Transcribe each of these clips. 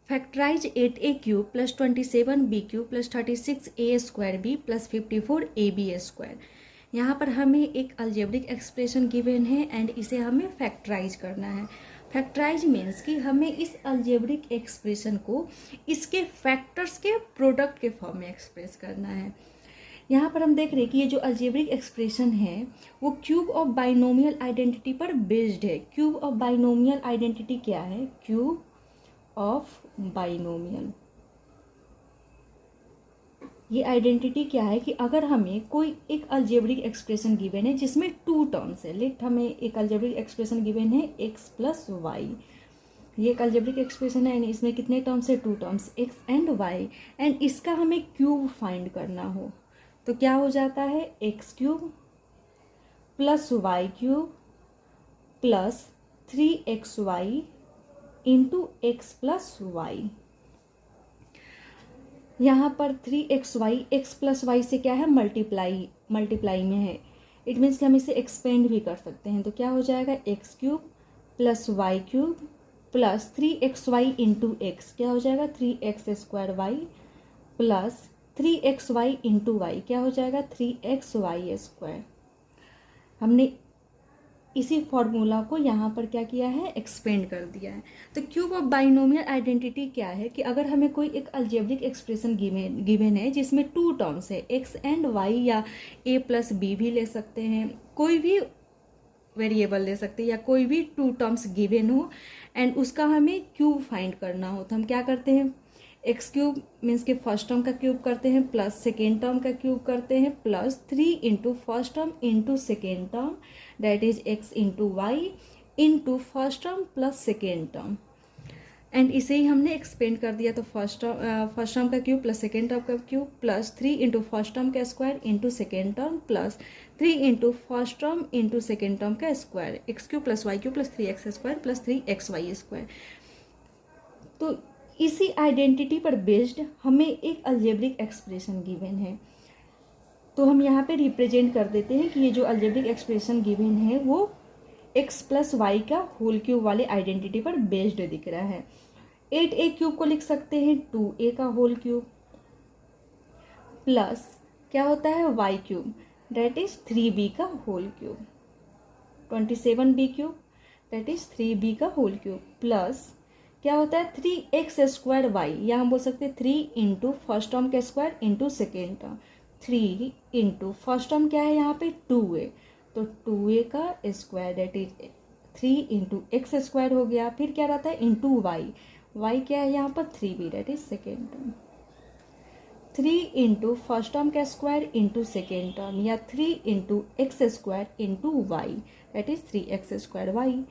Factorise 8a³ plus 27b³ plus 36a² plus 54ab²। यहाँ पर हमें एक अलजेब्रिक एक्सप्रेशन गिवन है एंड इसे हमें फैक्टराइज करना है। फैक्टराइज मीन्स कि हमें इस अलजेब्रिक एक्सप्रेशन को इसके फैक्टर्स के प्रोडक्ट के फॉर्म में एक्सप्रेस करना है। यहाँ पर हम देख रहे हैं कि ये जो अलजेब्रिक एक्सप्रेशन है वो क्यूब ऑफ बाइनोमियल आइडेंटिटी पर बेस्ड है। क्यूब ऑफ बाइनोमियल आइडेंटिटी क्या है? क्यूब ऑफ बाइनोमियल, ये आइडेंटिटी क्या है कि अगर हमें कोई एक अलजेब्रिक एक्सप्रेशन गिवन है जिसमें टू टर्म्स है, लेट हमें एक अलजेब्रिक एक्सप्रेशन गिवन है x प्लस वाई, ये एक अलजेब्रिक एक्सप्रेशन है, इसमें कितने टर्म्स है? Two terms, x and y, and इसका हमें क्यूब फाइंड करना हो तो क्या हो जाता है? x³ plus y³ plus 3xy into x plus y. यहाँ पर 3xy x प्लस वाई से क्या है? मल्टीप्लाई में है। इट मीन्स कि हम इसे एक्सपेंड भी कर सकते हैं तो क्या हो जाएगा? x³ plus y³ plus 3xy into x, क्या हो जाएगा? 3x² plus 3xy into Y, क्या हो जाएगा? 3xy²। हमने इसी फॉर्मूला को यहाँ पर क्या किया है? एक्सपेंड कर दिया है। तो क्यूब ऑफ बाइनोमियल आइडेंटिटी क्या है कि अगर हमें कोई एक अलजेब्रिक एक्सप्रेशन गिवन है जिसमें टू टर्म्स है x एंड y, या a प्लस बी भी ले सकते हैं, कोई भी वेरिएबल ले सकते हैं, या कोई भी टू टर्म्स गिवन हो एंड उसका हमें क्यूब फाइंड करना हो तो हम क्या करते हैं? x³ मीन्स के फर्स्ट टर्म का क्यूब करते हैं प्लस सेकेंड टर्म का क्यूब करते हैं plus 3 into first term into second term, that is x into y into first term plus second term, and इसे ही हमने एक्सपेंड कर दिया तो फर्स्ट टर्म का क्यूब प्लस सेकेंड टर्म का cube plus 3 into first term का square into second term plus 3 into first term into second term का square, x³ plus y³ plus 3x² plus 3xy²। तो इसी identity पर based हमें एक algebraic expression given है तो हम यहाँ पे रिप्रेजेंट कर देते हैं कि ये जो अलजेब्रिक एक्सप्रेशन गिवन है वो x प्लस वाई का होल क्यूब वाले आइडेंटिटी पर बेस्ड दिख रहा है। 8a³ को लिख सकते हैं 2a का होल क्यूब प्लस क्या होता है? y³ दैट इज 3b का whole cube, 27b³ that is 3b का होल क्यूब प्लस क्या होता है? 3x²y, या हम बोल सकते हैं 3 इंटू फर्स्ट टर्म का square into second term, 3 into first term क्या है यहाँ पे? 2a, तो 2a का square that is 3 into x² हो गया, फिर क्या रहता है? इंटू y क्या है यहाँ पर? 3b that is second term, 3 into first term का स्क्वायर इंटू सेकेंड टर्म, या 3 into x² into y that is 3x²y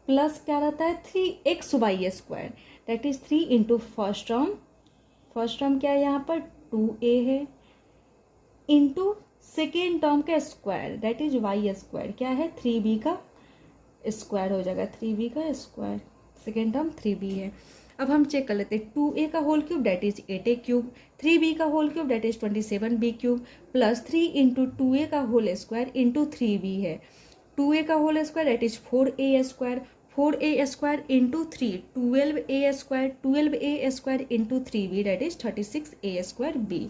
plus क्या रहता है? 3xy² that is 3 into first term क्या है यहाँ पर? 2a है इंटू सेकेंड टर्म का स्क्वायर दैट इज y² क्या है? 3b का स्क्वायर हो जाएगा, 3b का स्क्वायर, सेकेंड टर्म 3b है। अब हम चेक कर लेते हैं 2a का whole cube that is 8a³, 3b का whole cube that is 27b³ plus 3 into 2a का होल स्क्वायर इंटू 3b है, 2a का whole square that is 4a² 4a² into 3 12a² 12a² into 3b that is 36a²b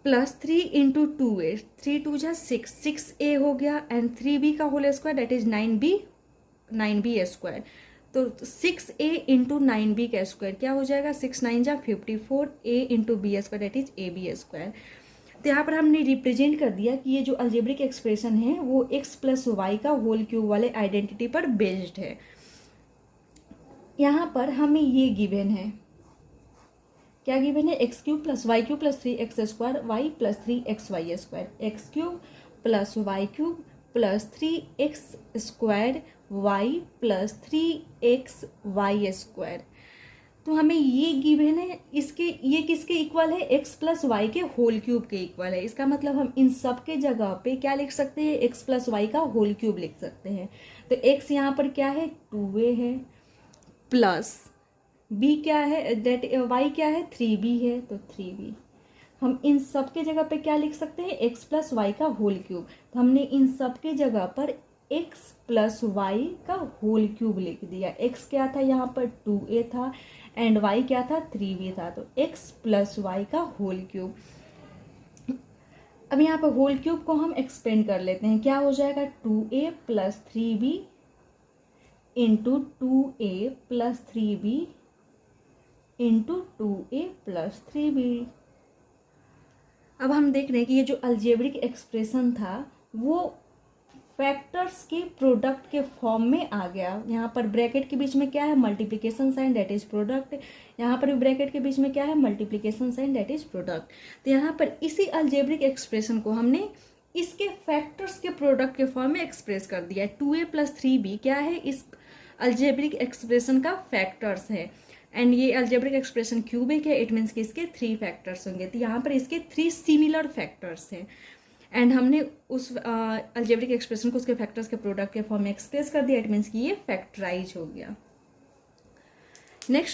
plus 3 into 2a, 3 2 जा 6a हो गया and 3b का whole square that is 9b², तो 6a into 9b का square क्या हो जाएगा? 6 9 जा 54a into b² that is ab²। तो यहाँ पर हमने रिप्रेजेंट कर दिया कि ये जो अलजेब्रिक एक्सप्रेशन है वो x प्लस वाई का होल क्यूब वाले आइडेंटिटी पर बेस्ड है। यहाँ पर हमें ये गिवन है, क्या गिवन है? x³ plus y³ plus 3x² y plus 3xy², x³ plus y³ plus 3x² y plus 3xy²। तो हमें ये गिवन है, ये किसके इक्वल है? x प्लस वाई के होल क्यूब के इक्वल है। इसका मतलब हम इन सब के जगह पे क्या लिख सकते हैं? x प्लस वाई का होल क्यूब लिख सकते हैं। तो x यहाँ पर क्या है? 2a है प्लस b क्या है? दैट y क्या है? 3b है, तो 3b। हम इन सब के जगह पे क्या लिख सकते हैं? x प्लस वाई का होल क्यूब। तो हमने इन सब के जगह पर एक्स प्लस वाई का होल क्यूब लिख दिया। एक्स क्या था यहाँ पर 2a था एंड वाई क्या था 3b था, तो एक्स प्लस वाई का होल क्यूब। अब यहाँ पर होल क्यूब को हम एक्सपेंड कर लेते हैं, क्या हो जाएगा 2a plus 3b into 2a plus 3b into 2a plus 3b। अब हम देख रहे हैं कि ये जो अलजेब्रिक एक्सप्रेशन था वो फैक्टर्स के प्रोडक्ट के फॉर्म में आ गया। यहाँ पर ब्रैकेट के बीच में क्या है, multiplication sign, that is product. यहाँ पर भी ब्रैकेट के बीच में क्या है, multiplication sign, that is product. तो यहाँ पर इसी अलजेब्रिक एक्सप्रेशन को हमने इसके फैक्टर्स के प्रोडक्ट के फॉर्म में एक्सप्रेस कर दिया है। 2a प्लस 3b क्या है, इस अलजेब्रिक एक्सप्रेशन का फैक्टर्स है एंड ये अलजेब्रिक एक्सप्रेशन क्यूबिक है, इट मीन्स कि इसके 3 फैक्टर्स होंगे। तो यहाँ पर इसके 3 सिमिलर फैक्टर्स हैं एंड हमने उस अलजेब्रिक एक्सप्रेशन को उसके फैक्टर्स के प्रोडक्ट के फॉर्म में एक्सप्रेस कर दिया, इट मीन्स कि ये फैक्टराइज हो गया। नेक्स्ट